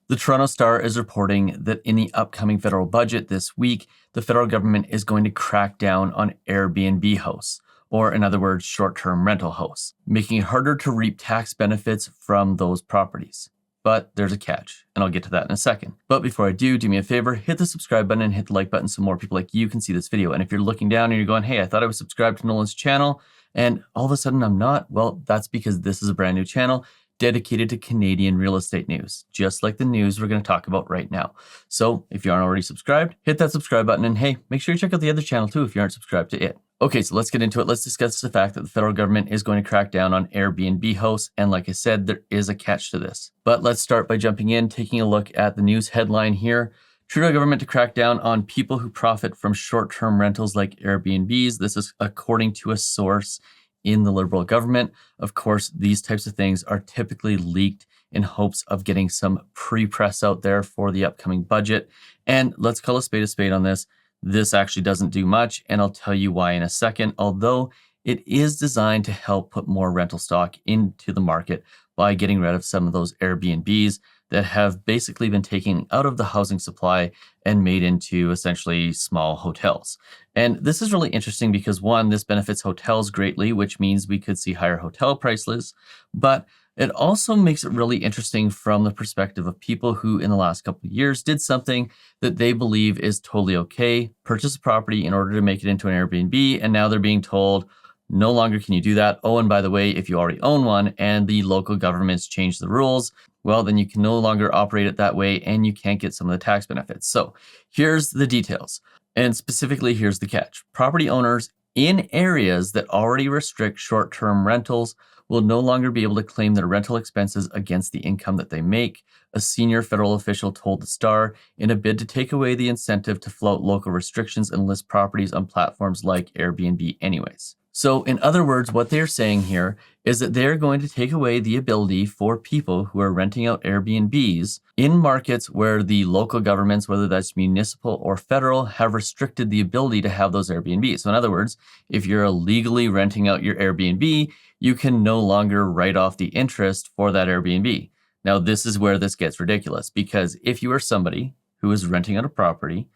The Toronto Star is reporting that in the upcoming federal budget this week, the federal government is going to crack down on Airbnb hosts, or in other words, short-term rental hosts, making it harder to reap tax benefits from those properties. But there's a catch, and I'll get to that in a second. But before I do me a favor, hit the subscribe button and hit the like button so more people like you can see this video. And if you're looking down and you're going, hey, I thought I was subscribed to Nolan's channel, and all of a sudden I'm not, well, that's because this is a brand new channel dedicated to Canadian real estate news, just like the news we're going to talk about right now. So if you aren't already subscribed, hit that subscribe button, and hey, make sure you check out the other channel too if you aren't subscribed to it. Okay, so let's get into it. Let's discuss the fact that the federal government is going to crack down on Airbnb hosts, and like I said, there is a catch to this. But let's start by jumping in, taking a look at the news headline here. Trudeau government to crack down on people who profit from short-term rentals like Airbnbs. This is according to a source in the Liberal government. Of course, these types of things are typically leaked in hopes of getting some pre-press out there for the upcoming budget. And let's call a spade on this. This actually doesn't do much, and I'll tell you why in a second, although it is designed to help put more rental stock into the market by getting rid of some of those Airbnbs that have basically been taken out of the housing supply and made into essentially small hotels. And this is really interesting because one, this benefits hotels greatly, which means we could see higher hotel prices, but it also makes it really interesting from the perspective of people who in the last couple of years did something that they believe is totally okay, purchase a property in order to make it into an Airbnb, and now they're being told, no longer can you do that. Oh, and by the way, if you already own one and the local governments change the rules, well, then you can no longer operate it that way and you can't get some of the tax benefits. So here's the details. And specifically, here's the catch. Property owners in areas that already restrict short-term rentals will no longer be able to claim their rental expenses against the income that they make, a senior federal official told the Star in a bid to take away the incentive to float local restrictions and list properties on platforms like Airbnb anyways. So in other words, what they're saying here is that they're going to take away the ability for people who are renting out Airbnbs in markets where the local governments, whether that's municipal or federal, have restricted the ability to have those Airbnbs. So in other words, if you're illegally renting out your Airbnb, you can no longer write off the interest for that Airbnb. Now, this is where this gets ridiculous, because if you are somebody who is renting out a property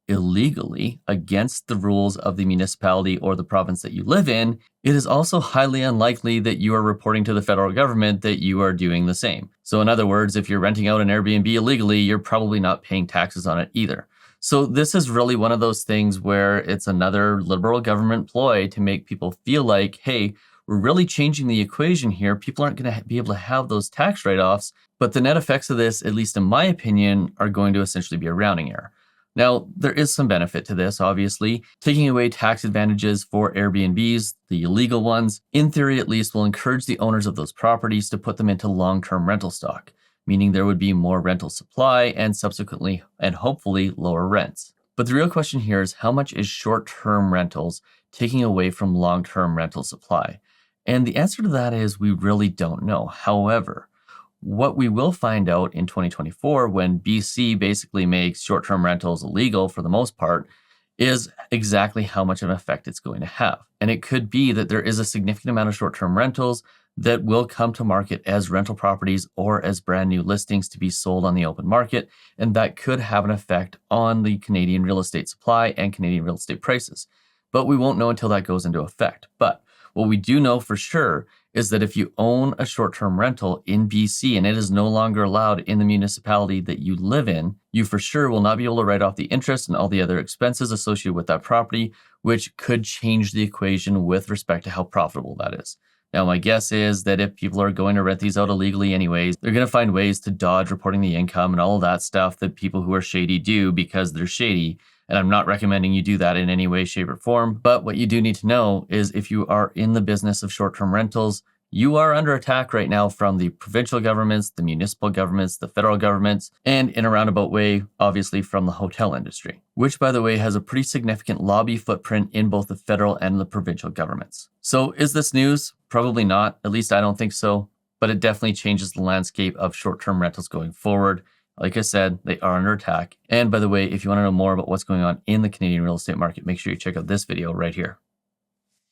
illegally against the rules of the municipality or the province that you live in, it is also highly unlikely that you are reporting to the federal government that you are doing the same. So in other words, if you're renting out an Airbnb illegally, you're probably not paying taxes on it either. So this is really one of those things where it's another Liberal government ploy to make people feel like, hey, we're really changing the equation here. People aren't going to be able to have those tax write-offs, but the net effects of this, at least in my opinion, are going to essentially be a rounding error. Now, there is some benefit to this, obviously. Taking away tax advantages for Airbnbs, the illegal ones, in theory at least, will encourage the owners of those properties to put them into long-term rental stock, meaning there would be more rental supply and subsequently and hopefully lower rents. But the real question here is how much is short-term rentals taking away from long-term rental supply? And the answer to that is we really don't know. However, what we will find out in 2024 when BC basically makes short-term rentals illegal for the most part is exactly how much of an effect it's going to have. And it could be that there is a significant amount of short-term rentals that will come to market as rental properties or as brand new listings to be sold on the open market. And that could have an effect on the Canadian real estate supply and Canadian real estate prices. But we won't know until that goes into effect. But what we do know for sure is that if you own a short-term rental in BC and it is no longer allowed in the municipality that you live in, you for sure will not be able to write off the interest and all the other expenses associated with that property, which could change the equation with respect to how profitable that is. Now, my guess is that if people are going to rent these out illegally anyways, they're going to find ways to dodge reporting the income and all of that stuff that people who are shady do because they're shady. And I'm not recommending you do that in any way, shape, or form. But what you do need to know is if you are in the business of short-term rentals, you are under attack right now from the provincial governments, the municipal governments, the federal governments, and in a roundabout way, obviously from the hotel industry, which, by the way, has a pretty significant lobby footprint in both the federal and the provincial governments. So is this news? Probably not. At least I don't think so. But it definitely changes the landscape of short-term rentals going forward. Like I said, they are under attack. And by the way, if you want to know more about what's going on in the Canadian real estate market, make sure you check out this video right here.